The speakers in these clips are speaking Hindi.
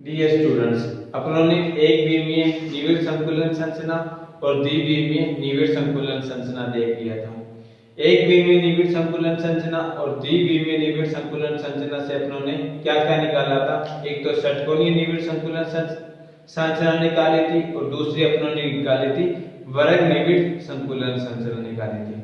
डियर स्टूडेंट्स, अपनों ने एक विमीय निविड़ संकुलन संरचना और द्विविमीय निविड़ संकुलन संरचना देख लिया था। एक विमीय निविड़ संकुलन संरचना और द्विविमीय निविड़ संकुलन संरचना से अपनों ने क्या क्या निकाला था? एक तो षटकोणीय निविड़ संकुलन संरचना निकाली थी और दूसरी अपनों ने निकाली थी वर्ग निविड़ संकुलन संरचना निकाली थी।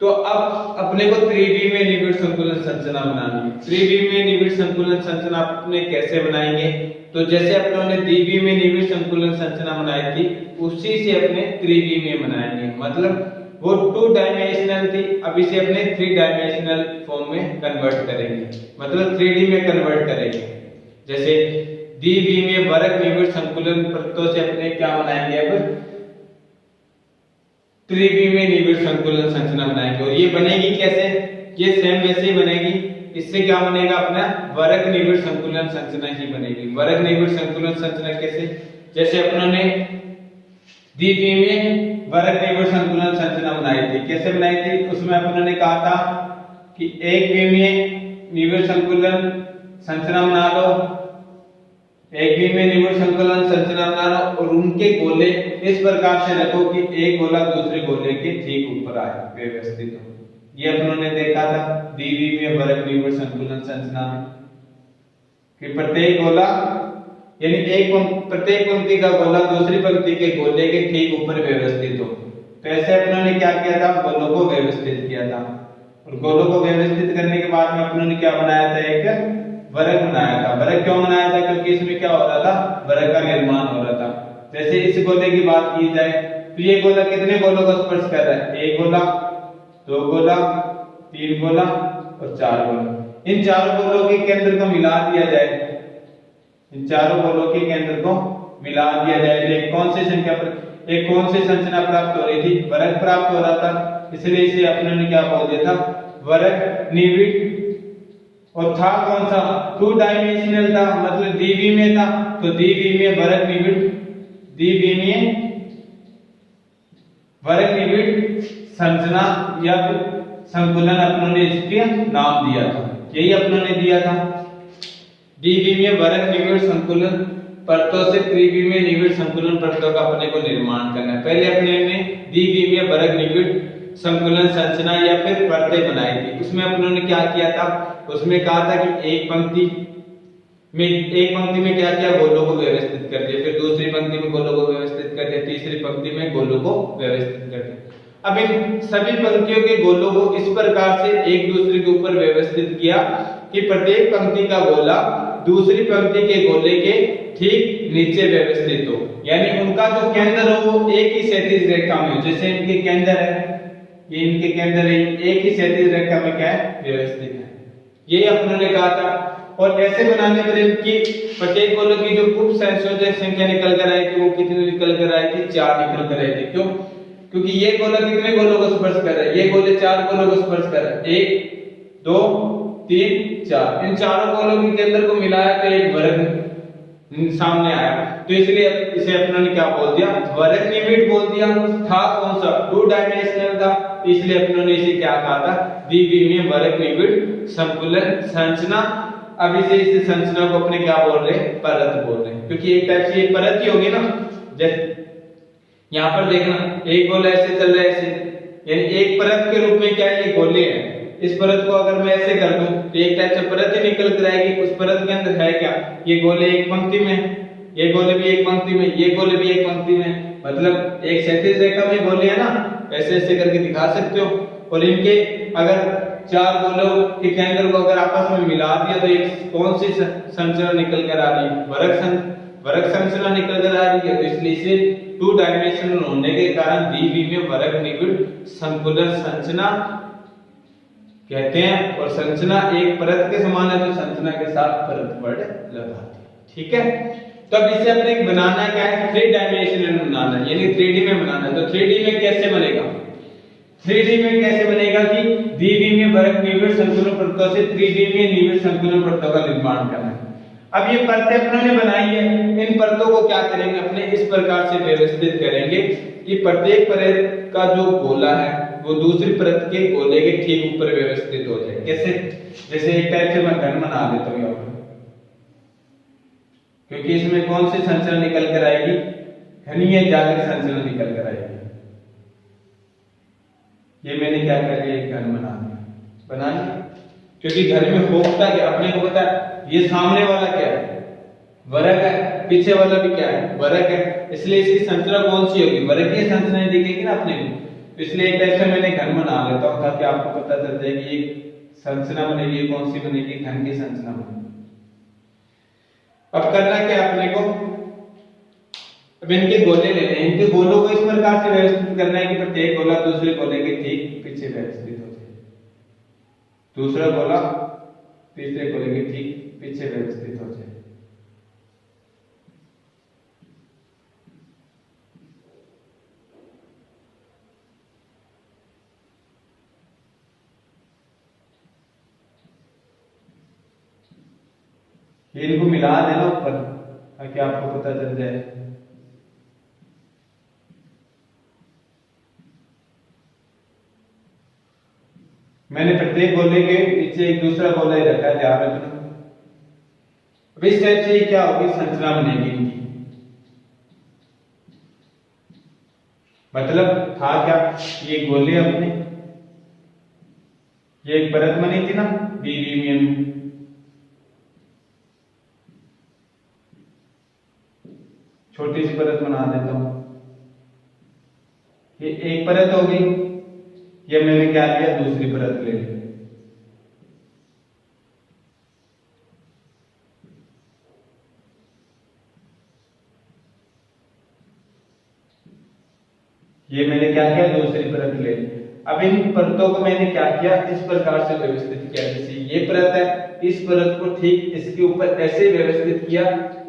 तो अब अपने को त्रिविमीय निविड़ संकुलन संरचना बनानी है। त्रिविमीय निविड़ संकुलन संरचना अपने कैसे बनाएंगे? तो जैसे अपनों ने द्विविमीय निविड़ संकुलन संरचना बनाई थी उसी से अपने त्रिविमीय बनाएंगे। मतलब वो 2 डायमेंशनल थी, अब इसे अपने 3 डायमेंशनल फॉर्म में कन्वर्ट करेंगे, मतलब 3D में कन्वर्ट करेंगे। जैसे द्विविमीय वर्ग निविड़ संकुलन परतों से अपने क्या बनाएंगे? अब त्रिविमीय निविड़ संकुलन संरचना बनाएंगे। और ये बनेगी कैसे? ये सेम वैसे ही बनेगी। इससे क्या बनेगा? अपना वर्ग निविड़ संकुलन संरचना ही बनेगी। वर्ग निविड़ संकुलन संरचना कैसे? जैसे अपनों ने द्विविमीय वर्ग निविड़ संकुलन संरचना बनाई थी। कैसे बनाई थी? उसमें अपनों ने कहा था कि एक विमीय निविड़ संकुलन संरचना बना लो, एक विमीय निविड़ संकुलन संरचना बना लो और उनके गोले इस प्रकार से रखो कि एक गोला दूसरे गोले के ठीक ऊपर आए, व्यवस्थित हो। ये अपनों ने देखा था द्विविमीय वर्ग निविड़ संकुलन संरचना में कि प्रत्येक गोला यानी प्रत्येक पंक्ति का गोला दूसरी पंक्ति के गोले के ठीक ऊपर व्यवस्थित हो। तो ऐसे अपनों ने क्या किया था? गोलों को व्यवस्थित किया था। और गोलों को व्यवस्थित करने के बाद में अपनों ने क्या बनाया था? एक वर्ग बनाया था। वर्ग क्यों बनाया था? क्योंकि इसमें क्या हो रहा था? वर्ग का निर्माण हो रहा था। जैसे इस गोले की बात की जाए तो ये गोला कितने गोलों को स्पर्श कर रहा है? एक गोला, 2 गोला, 3 गोला और 4 गोला। इन चारों गोलों के केंद्र को मिला दिया जाए, इन चारों गोलों के केंद्र को मिला दिया जाए तो एक कौन सी संख्या पर एक कौन सी संरचना प्राप्त हो रही थी? वर्ग प्राप्त हो रहा था। इसलिए इसे अपनों ने क्या बोल दिया था? वर्ग निविड़। और था कौन सा? 2 डायमेंशनल था, मतलब द्विविमीय था। तो द्विविमीय वर्ग निविड़, द्विविमीय वर्ग निविड़ संरचना या संकुलन अपनों ने इसके नाम दिया था। यही अपनों ने दिया था। द्विविमीय वर्ग निविड़ संकुलन परतों से त्रिविमीय निविड़ संकुलन परतों का अपने को निर्माण करना है। पहले अपने ने द्विविमीय वर्ग निविड़ संकुलन संरचना या फिर परतें बनाई थी। उसमें अपनों ने क्या किया था? उसमें कहा था कि एक पंक्ति में क्या किया? गोलों को व्यवस्थित कर दिया, फिर दूसरी पंक्ति में गोलों को व्यवस्थित कर दिया, तीसरी पंक्ति में गोलों को व्यवस्थित कर दिया। अब इन सभी पंक्तियों के गोलों को इस प्रकार से एक दूसरे के ऊपर व्यवस्थित किया कि प्रत्येक पंक्ति का गोला दूसरी पंक्ति के गोले के ठीक नीचे व्यवस्थित हो, यानी उनका जो केंद्र हो वो एक ही क्षैतिज रेखा में हो। जैसे इनके केंद्र है, ये इनके केंद्र है, एक ही क्षैतिज रेखा में क्या है? व्यवस्थित है। यही अपनों ने कहा था। और ऐसे बनाने पर इनकी प्रत्येक गोलों की जो उप संयोजक संख्या निकल कर आई थी वो कितनी निकल कर आई थी? 4 निकल कर आई थी। क्यों? क्योंकि ये गोला कितने गोलों को स्पर्श कर रहा है? ये गोले 4 गोलों को स्पर्श कर रहा है। 1 2 3 4। इन चारों गोलों के केंद्र को मिलाया तो एक वर्ग सामने आया। तो इसलिए इसे अपनों ने क्या बोल दिया? वर्ग निविड़ बोल दिया। था कौन सा? 2 डायमेंशनल था, इसलिए अपनों ने इसे क्या कहा था? द्विविमीय वर्ग निविड़ संकुलन संरचना। अब इस संरचना को अपने क्या बोल रहे हैं? परत बोल रहे हैं, क्योंकि एक टाइप से ये परत ही होगी ना। जैसे यहाँ पर देखना, एक गोला ऐसे चल रहा है, ऐसे, यानी एक परत के रूप में क्या है? ये गोले हैं। इस परत को अगर मैं ऐसे कर दूं तो एक टाइप से परत ही निकल कर आएगी। उस परत के अंदर है क्या? ये गोले एक पंक्ति में, ये गोले भी एक पंक्ति में, ये गोले भी एक पंक्ति में, मतलब एक क्षैतिज रेखा में गोले है ना। ऐसे ऐसे करके दिखा सकते हो। और इनके अगर 4 गोलों के केंद्र को अगर आपस में मिला दिया तो एक कौन सी संरचना निकल कर आ रही है? वर्ग संरचना निकल कर आ रही है। तो इसलिए इसे 2 डायमेंशनल होने के कारण द्विविमीय वर्ग निविड़ संकुलन संरचना कहते हैं। और संरचना एक परत के समान है तो संरचना के साथ परत वर्ड लगाते हैं। ठीक है? तो अब इसे अपने बनाना क्या है? 3 डायमेंशनल बनाना है, यानी 3D में बनाना है। तो 3D में कैसे बनेगा? 3D में कैसे बनेगा कि द्विविमीय वर्ग निविड़ संकुलन परतों से त्रिविमीय निविड़ संकुलन परतों का निर्माण करना है। अब ये परतें अपनों ने बनाई है, इन परतों को क्या करेंगे? अपने इस प्रकार से व्यवस्थित करेंगे कि प्रत्येक परत का जो गोला है वो दूसरी परत के गोले के ठीक ऊपर व्यवस्थित हो जाए। कैसे? जैसे एक टाइप से मैं घन बना देता हूँ यहाँ पर। क्योंकि इसमें कौन सी संरचना निकल कर आएगी, घनीय जालक संरचना निकल कर आएगी। ये मैंने क्या कर लिया, एक घर बना लिया, क्योंकि घर में होता क्या अपने को पता है, ये सामने वाला क्या है, वर्ग है, पीछे वाला भी क्या है, वर्ग है, इसलिए इसकी संरचना कौन सी होगी, वर्गीय संरचना दिखेगी ना अपने को। इसलिए एक टाइप से मैंने घन बना लेता हूं ताकि आपको पता चल जाए कि ये संरचना बनेगी, कौन सी बनेगी, घन की संरचना बनेगी। अब करना क्या अपने को, अब इनके गोले लेने हैं, इनके गोलों को इस प्रकार से व्यवस्थित करना है कि प्रत्येक गोला दूसरे गोले के ठीक पीछे व्यवस्थित हो जाए, दूसरा गोला तीसरे गोले के ठीक पीछे व्यवस्थित हो जाए। इनको मिला देना ऊपर ताकि आपको पता चल जाए। मैंने प्रत्येक गोले के पीछे एक दूसरा गोला ही रखा है, ध्यान रखना। अब इस टाइप से क्या होगी, संरचना बनेगी इनकी। मतलब था क्या, ये गोले अपने, ये एक परत बनी थी ना बीवीएम में, छोटी सी परत बना देता हूं, ये एक परत हो गई, ये मैंने क्या किया, दूसरी परत ले ली। ये मैंने क्या किया, दूसरी परत ले ली। अब इन परतों को मैंने क्या किया, इस प्रकार से व्यवस्थित किया। जैसे ये परत है, इस परत को ठीक इसके ऊपर ऐसे व्यवस्थित किया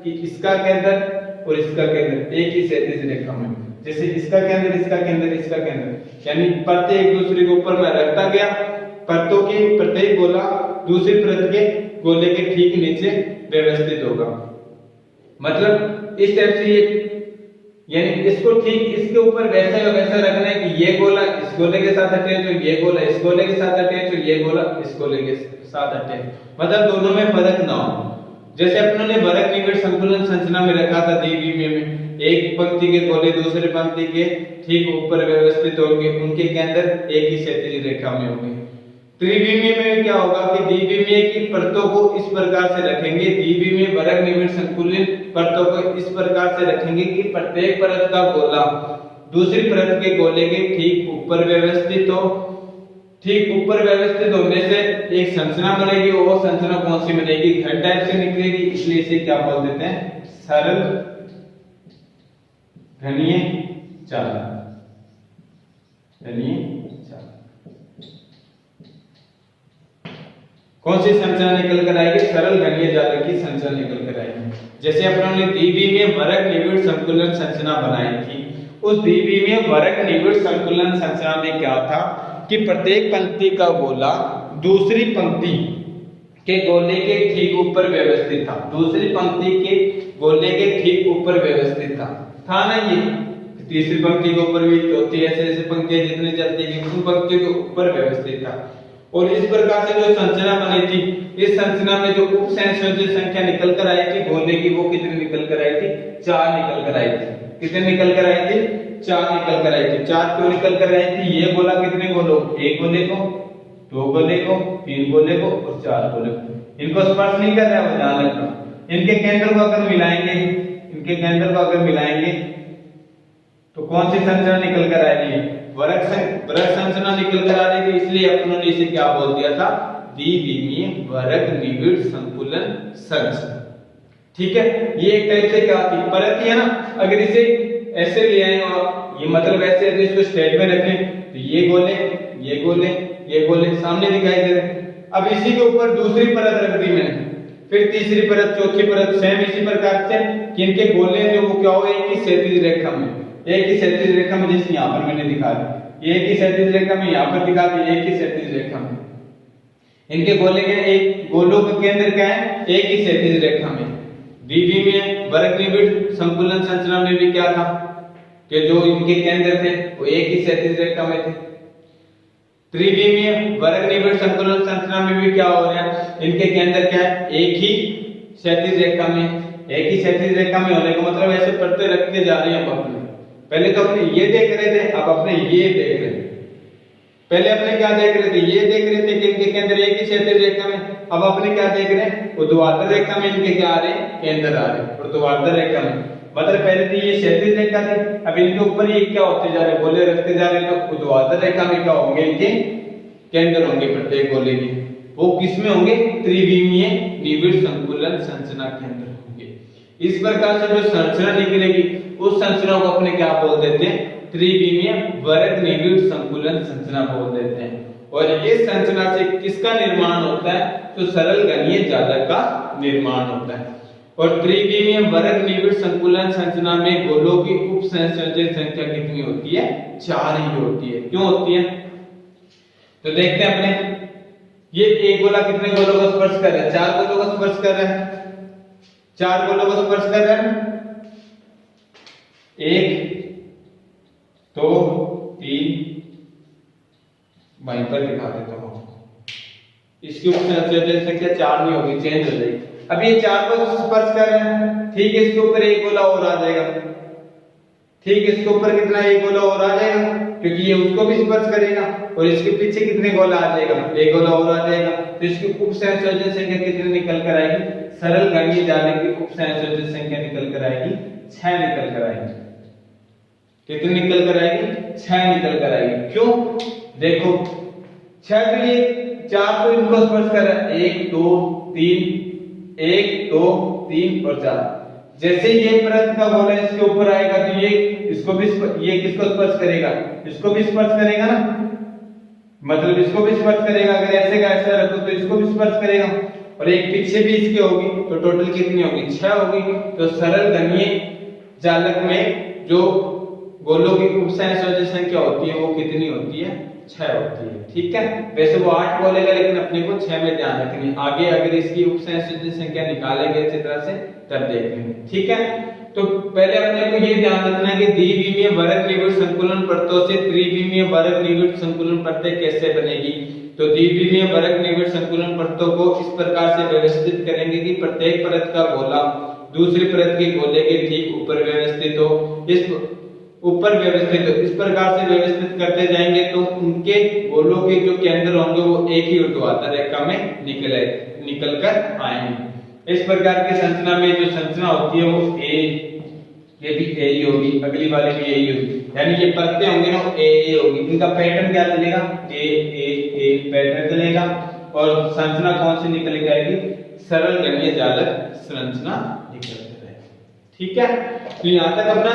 कि इसका केंद्र और इसका केंद्र एक ही क्षैतिज रेखा में, जैसे इसका केंद्र, इसका केंद्र, इसका केंद्र, यानी परतें एक दूसरे के ऊपर मैं रखता गया। परतों की प्रत्येक गोला दूसरी परत के गोले के ठीक नीचे व्यवस्थित होगा। मतलब इस टाइप से ये, यानी इसको ठीक इसके ऊपर वैसा वैसा रखना है कि ये गोला इस गोले के साथ अटैच हो, ये गोला इस गोले के साथ अटैच हो, ये गोला इस गोले के साथ अटैच, मतलब दोनों में फर्क ना हो। जैसे अपनों ने वर्ग निबिड़ संकुलन संरचना में रखा था द्विविमीय में, एक पंक्ति के गोले दूसरे पंक्ति के ठीक ऊपर व्यवस्थित होंगे, उनके केंद्र एक ही क्षैतिज रेखा में होंगे। त्रिविमीय में क्या होगा कि द्विविमीय की परतों को इस प्रकार से रखेंगे, द्विविमीय वर्ग निबिड़ संकुलन परतों को इस प्रकार से रखेंगे कि प्रत्येक परत का गोला दूसरी परत के गोले के ठीक ऊपर व्यवस्थित हो। ठीक ऊपर व्यवस्थित होने से एक संरचना बनेगी, वो संरचना कौन सी बनेगी, घन टाइप से निकलेगी, इसलिए इसे क्या बोल देते हैं, सरल घनीय जालक, घनीय जालक। कौन सी संरचना निकल कर आएगी, सरल घनीय जालक की संरचना निकल कर आएगी। जैसे अपनों ने द्विविमीय वर्ग निबिड़ संकुलन संरचना बनाई थी, उस द्विविमीय वर्ग निबिड़ संकुलन संरचना में क्या था कि प्रत्येक पंक्ति का गोला दूसरी पंक्ति के गोले के ठीक ऊपर व्यवस्थित था, दूसरी पंक्ति के गोले के ठीक ऊपर व्यवस्थित था ना। ये तीसरी पंक्ति के ऊपर भी, चौथी, ऐसे ऐसे पंक्तियां जितनी चलती है उन पंक्तियों के ऊपर व्यवस्थित था। और इस प्रकार से जो संरचना बनी थी, इस संरचना में जो उप संयोजित संख्या निकल कर आई थी गोले की, वो कितनी निकल कर आई थी, 4 निकल कर आई थी। कितने निकल कर आई थी, 4 निकल कर आई थी। 4 क्यों निकल कर आई थी, ये गोला कितने गोलों, एक गोले को, दो गोले को, तीन गोले को और 4 गोले को, इनको स्पर्श नहीं कर रहा है, ध्यान रखना। इनके केंद्र को अगर मिलाएंगे, इनके केंद्र को अगर मिलाएंगे तो कौन सी संरचना निकल कर आएगी, वर्ग संरचना निकल कर आ रही थी। इसलिए अपनों ने इसे क्या बोल दिया था, द्विविमीय वर्ग निबिड़ संकुलन संरचना। ठीक है, ये एक टाइप से क्या थी, परत ही है ना। अगर इसे ऐसे ले आए और ये मतलब ऐसे इसको स्ट्रेट में रखें तो ये गोले, ये गोले, ये गोले सामने दिखाई दे रहे। अब इसी के ऊपर दूसरी परत रख दी मैंने, फिर तीसरी परत, चौथी परत, सेम इसी प्रकार से कि इनके गोले जो वो क्या हो, एक ही क्षैतिज रेखा में, एक ही क्षैतिज रेखा में, जैसे यहाँ पर मैंने दिखा दी, एक ही क्षैतिज रेखा में, यहाँ पर दिखा दी एक ही क्षैतिज रेखा में। इनके गोले के एक गोलों का केंद्र क्या है, एक ही क्षैतिज रेखा में। द्विविमीय वर्ग निबिड़ संकुलन संरचना में भी क्या था कि जो इनके केंद्र थे वो एक ही क्षैतिज रेखा में थे। त्रिविमीय वर्ग निबिड़ संकुलन संरचना में भी क्या हो रहा है, इनके केंद्र क्या है, एक ही क्षैतिज रेखा में। एक ही क्षैतिज रेखा में होने का मतलब ऐसे पढ़ते रखते जा रहे हैं हम अपने। पहले तो अपने ये देख रहे थे, अब अपने ये देख रहे हैं। पहले अपने क्या देख रहे थे, ये देख रहे थे कि इनके केंद्र एक ही क्षैतिज रेखा में। अब अपने क्या देख रहे हैं, ऊर्ध्वाधर रेखा में इनके क्या आ रहे हैं, केंद्र आ रहे हैं ऊर्ध्वाधर रेखा में। मतलब पहले तो ये क्षैतिज रेखा थी, अब इनके ऊपर ये क्या होते जा रहे हैं, गोले रखते जा रहे हैं। तो ऊर्ध्वाधर रेखा में क्या होंगे, इनके केंद्र होंगे प्रत्येक गोले के। वो किसमें होंगे, त्रिविमीय निविड़ संकुलन संरचना के अंदर होंगे। इस प्रकार से जो संरचना निकलेगी उस संरचना को अपने क्या बोल देते हैं, त्रिविमीय वर्ग निविड़ संकुलन संरचना बोल देते हैं। और इस संरचना से किसका निर्माण होता है, तो सरल घनीय जालक का निर्माण होता है। और त्रिविमीय वर्ग निविड़ संकुलन संरचना में गोलों की उप संयोजन संख्या कितनी होती है, 4 ही होती है। क्यों होती है, तो देखते हैं अपने। ये एक गोला कितने गोलों को स्पर्श कर रहा है, 4 गोलों को स्पर्श कर रहा है। 4 गोलों को स्पर्श कर रहा है, 1 2 3, वहीं पर दिखा देता हूं आपको। इसकी उपसंयोजन संख्या 4 नहीं होगी, चेंज हो जाएगी। अब ये 4 को स्पर्श कर रहे हैं, ठीक है, इसके ऊपर एक गोला और आ जाएगा। ठीक है, इसके ऊपर कितना, एक गोला और आ जाएगा, क्योंकि ये उसको भी स्पर्श करेगा। और इसके पीछे कितने गोला आ जाएगा, एक गोला और आ जाएगा। तो इसकी उपसंयोजन संख्या कितनी निकल कर आएगी, सरल घनीय जालक की उपसंयोजन संख्या निकल कर आएगी 6 निकल कर आएगी। कितनी निकल कर आएगी, 6 निकल कर आएगी। क्यों, देखो 6 के लिए 4 तो इनको स्पर्श कर रहा है, 1 2 3, 1 2 3 और 4। जैसे ये परत का गोला इसके ऊपर आएगा तो ये इसको भी, ये किसको स्पर्श करेगा, इसको भी स्पर्श करेगा ना, मतलब इसको भी स्पर्श करेगा। अगर ऐसे का ऐसा रखो तो इसको भी स्पर्श करेगा। और एक पीछे भी इसके होगी, तो टोटल कितनी होगी, 6 होगी। तो सरल घनीय जालक में जो गोलों की उपसंयोजन संख्या होती है वो कितनी होती है, 6 होती है। ठीक है, वैसे वो 8 बोलेगा, लेकिन अपने को 6 में ध्यान रखनी है। आगे अगर इसकी उपसंयोजन संख्या निकालेंगे इसी तरह से, तब देखेंगे। ठीक है, तो पहले अपने को ये ध्यान रखना है कि द्विविमीय वर्ग निविड़ संकुलन परतों से त्रिविमीय वर्ग निविड़ संकुलन परतें कैसे बनेगी। तो द्विविमीय वर्ग निविड़ संकुलन परतों को इस प्रकार से व्यवस्थित करेंगे कि प्रत्येक परत का गोला दूसरी परत के गोले के ठीक ऊपर व्यवस्थित हो। इस ऊपर व्यवस्थित हो, इस प्रकार से व्यवस्थित करते जाएंगे तो उनके गोलों के जो केंद्र होंगे वो एक ही ऊर्ध्वाधर रेखा में निकल कर आएंगे। इस प्रकार की संरचना में जो संरचना होती है वो ये भी ए ही होगी, अगली वाली भी यही होगी, यानी ये परतें होंगी ना ए होगी। इनका पैटर्न क्या चलेगा, ए पैटर्न चलेगा। और संरचना कौन सी निकल के आएगी, सरल घनीय जालक संरचना निकल कर आएगी। ठीक है, तो यहाँ तक अपना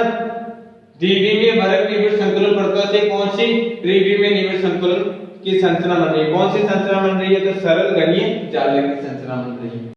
द्विविमीय वर्ग निविड़ संकुलन परतों से कौन सी त्रिविमीय निविड़ संकुलन की संरचना बन रही है। कौन सी संरचना बन रही है, तो सरल घनीय जालक की संरचना बन रही है।